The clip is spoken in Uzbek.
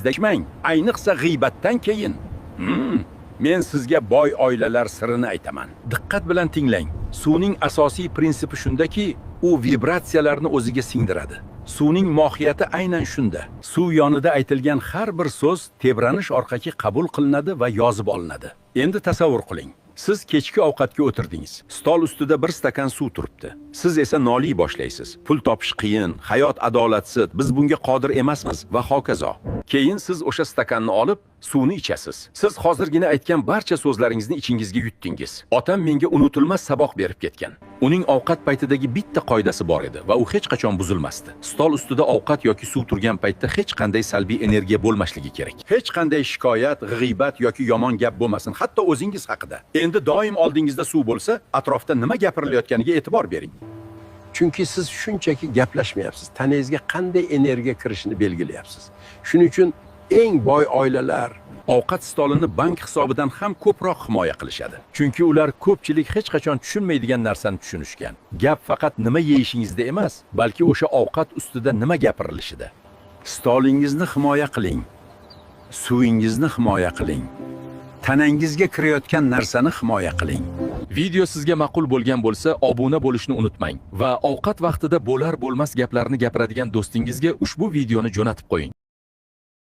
dashmang, ayniqsa g'iybatdan keyin. Men sizga boy oilalar sirini aytaman. Diqqat bilan tinglang. Suvning asosiy prinsipi shundaki, u vibratsiyalarni o'ziga singdiradi. Suvning mohiyati aynan shunda. Suv yonida aytilgan har bir so'z tebranish orqali qabul qilinadi va yozib olinadi. Endi tasavvur qiling. Siz kechki ovqatga o'tirdingiz. Stol ustida bir stakan suv turibdi. Siz esa noliy boshlaysiz. Pul topish qiyin, hayot adolatsiz, biz bunga qodir emasmiz va hokazo. Keyin siz o'sha stakanni olib, suvni ichasiz. Siz hozirgina aytgan barcha so'zlaringizni ichingizga yutdingiz. Otam menga unutilmas saboq berib ketgan. Uning ovqat paytidagi bitta qoidasi bor edi va u hech qachon buzilmasdi. Stol ustida ovqat yoki suv turgan paytda hech qanday salbiy energiya bo'lmasligi kerak. Hech qanday shikoyat, g'iybat yoki yomon gap bo'lmasin, hatto o'zingiz haqida. Endi doim oldingizda suv bo'lsa, atrofda nima gapirilayotganiga e'tibor bering. Chunki siz shunchaki gaplashmayapsiz, tanangizga qanday energiya kirishini belgilayapsiz. Shuning uchun eng boy oilalar ovqat stolini bank hisobidan ham ko'proq himoya qilishadi. Chunki ular ko'pchilik hech qachon tushunmaydigan narsani tushunishgan. Gap faqat nima yeyishingizda emas, balki o'sha ovqat ustida nima gapirilishida. Stolingizni himoya qiling. Suvingizni himoya qiling. Tanangizga kirayotgan narsani himoya qiling. Video sizga ma'qul bo'lgan bo'lsa, obuna bo'lishni unutmang va ovqat vaqtida bo'lar-bo'lmas gaplarni gapiradigan do'stingizga ushbu videoni jo'natib qo'ying.